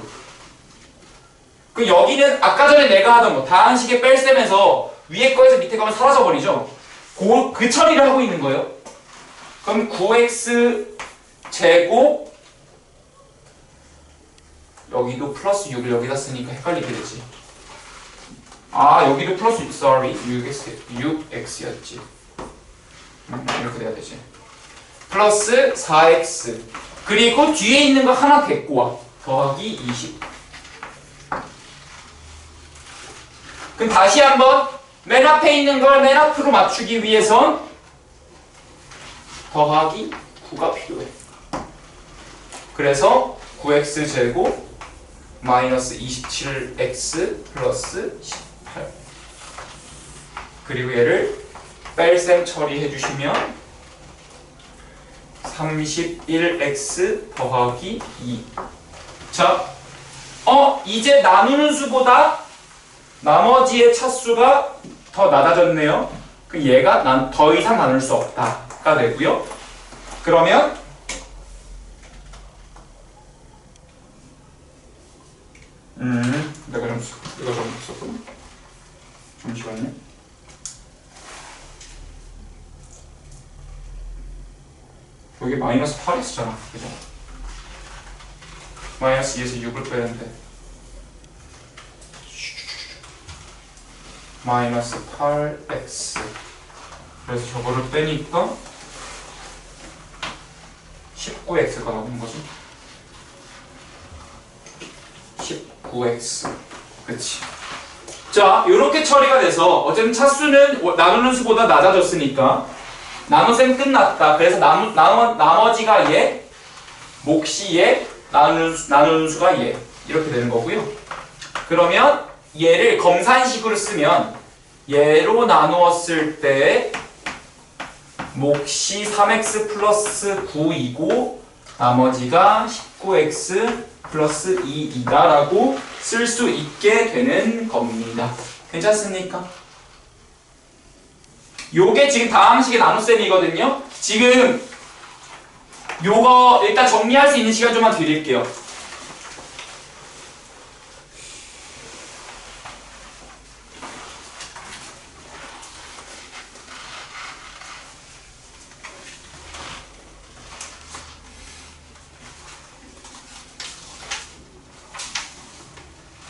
그 여기는 아까 전에 내가 하던 거 다항식의 뺄셈에서 위에 거에서 밑에 거면 사라져 버리죠. 그 처리를 하고 있는 거예요. 그럼 9x 제곱 여기도 플러스 6을 여기다 쓰니까 헷갈리게 되지. 여기도 플러스 6x였지. 이렇게 돼야 되지. 플러스 4x 그리고 뒤에 있는 거 하나 데리고 와. 더하기 20. 그럼 다시 한번 맨 앞에 있는 걸 맨 앞으로 맞추기 위해선 더하기 9가 필요해. 그래서 9x 제곱 마이너스 27x 플러스 18 그리고 얘를 뺄셈 처리해 주시면 31x 더하기 2. 자, 이제 나누는 수보다 나머지의 차수가 더 낮아졌네요. 그 얘가 더 이상 나눌 수 없다가 되고요. 그러면 내가 이거 좀 썼구나. 잠시만요. 여기 마이너스 8이 있었잖아. 그죠? 마이너스 2에서 6을 빼는데 마이너스 8x 그래서 저거를 빼니까 19x가 나오는 거지. 19x 그치. 자, 이렇게 처리가 돼서 어쨌든 차수는 나누는 수보다 낮아졌으니까 나눗셈 끝났다. 그래서 나머지가 얘, 몫이 얘, 나누는 수가 얘 이렇게 되는 거고요. 그러면 얘를 검산식으로 쓰면 얘로 나누었을 때 몫이 3x 플러스 9이고 나머지가 19x 플러스 2이다 라고 쓸 수 있게 되는 겁니다. 괜찮습니까? 요게 지금 다항식의 나눗셈이거든요. 지금 요거 일단 정리할 수 있는 시간 좀만 드릴게요.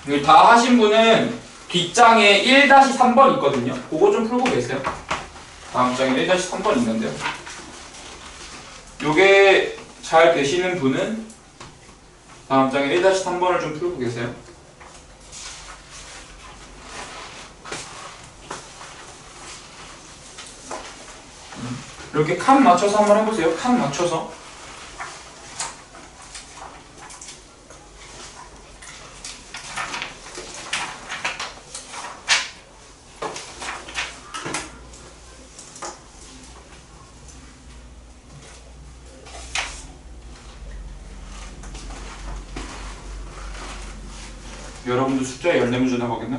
여기 다 하신 분은 뒷장에 1-3번 있거든요. 그거 좀 풀고 계세요. 다음 장에 1-3번 있는데요. 요게 잘 되시는 분은 다음 장에 1-3번을 좀 풀고 계세요. 이렇게 칸 맞춰서 한번 해보세요. 칸 맞춰서. 여러분도 숫자에 14문제 나가겠나?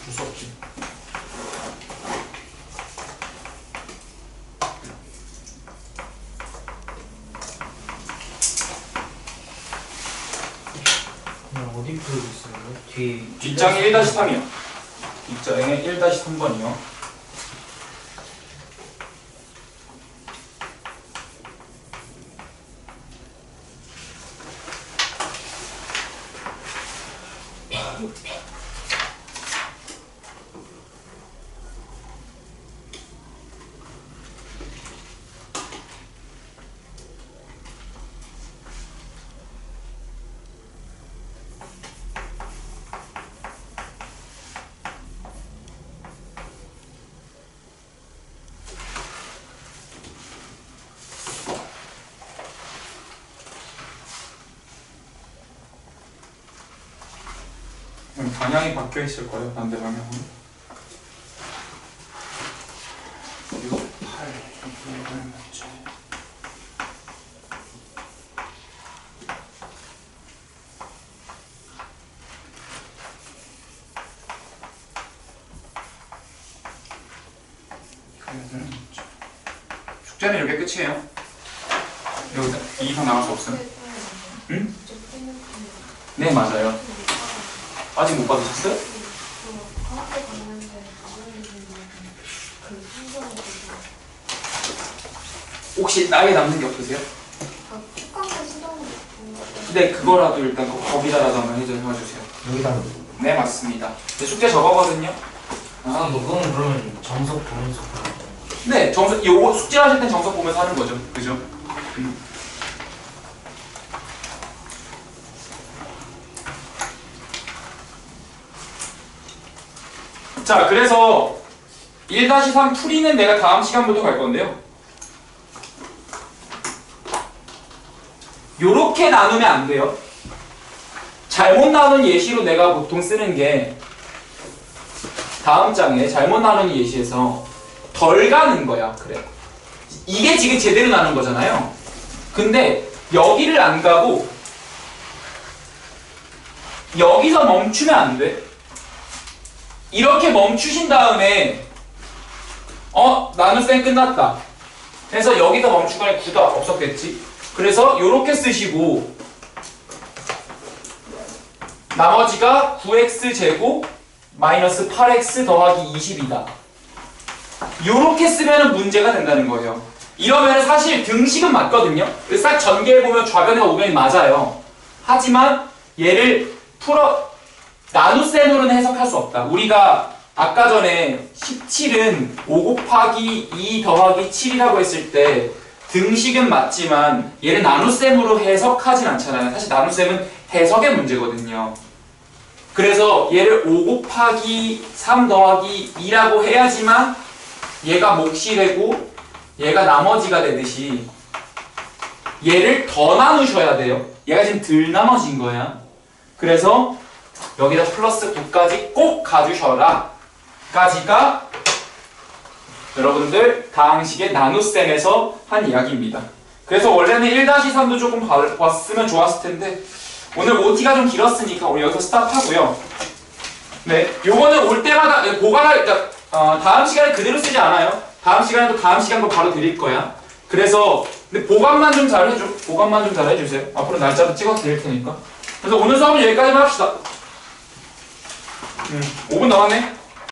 줄 수 없지. 그냥 어디 풀고 있어요? 뒤에 뒷장에 1-3이요. 뒷장에 1-3번이요. 방향이 바뀌어 있을 거예요. 반대 방향으로. 이거 8 이걸 맞죠. 숙제는 이렇게 끝이에요. 여기서 이 이상 나갈 수 없어요. 응? 네, 맞아요. 아직 못 받으셨어요? 혹시 나에 남는 게 없으세요? 네, 그거라도 일단 거기다라도 한번 해주세요. 여기다 네, 맞습니다. 네, 숙제 저거거든요. 아, 그건 그러면 정석 보면서 풀어요. 네, 정석, 요거 숙제하실 땐 정석 보면서 하는 거죠. 그죠? 자, 그래서 1-3 풀이는 내가 다음 시간부터 갈 건데요. 요렇게 나누면 안 돼요. 잘못 나눈 예시로 내가 보통 쓰는 게 다음 장에 잘못 나누는 예시에서 덜 가는 거야. 그래. 이게 지금 제대로 나눈 거잖아요. 근데 여기를 안 가고 여기서 멈추면 안 돼. 이렇게 멈추신 다음에 나눗셈 끝났다. 그래서 여기서 멈추거나 구가 없었겠지. 그래서 요렇게 쓰시고 나머지가 9x제곱 마이너스 8x 더하기 20이다. 요렇게 쓰면 문제가 된다는 거예요. 이러면 사실 등식은 맞거든요. 싹 전개해보면 좌변과 우변이 맞아요. 하지만 얘를 나눗셈으로는 해석할 수 없다. 우리가 아까 전에 17은 5 곱하기 2 더하기 7이라고 했을 때 등식은 맞지만 얘는 나눗셈으로 해석하진 않잖아요. 사실 나눗셈은 해석의 문제거든요. 그래서 얘를 5 곱하기 3 더하기 2라고 해야지만 얘가 몫이 되고 얘가 나머지가 되듯이 얘를 더 나누셔야 돼요. 얘가 지금 덜 나머진 거야. 그래서 여기다 플러스 9까지 꼭 가주셔라 까지가 여러분들 다항식의 나눗셈에서 한 이야기입니다. 그래서 원래는 1-3도 조금 봤으면 좋았을 텐데 오늘 OT가 좀 길었으니까 우리 여기서 스탑하고요. 네, 요거는 올 때마다 보관할, 다음 시간에 그대로 쓰지 않아요. 다음 시간에도 다음 시간 거 바로 드릴 거야. 그래서 근데 보관만 좀 잘 해줘. 보관만 좀 잘 해주세요. 앞으로 날짜도 찍어서 드릴 테니까. 그래서 오늘 수업은 여기까지만 합시다. 5분 남았네.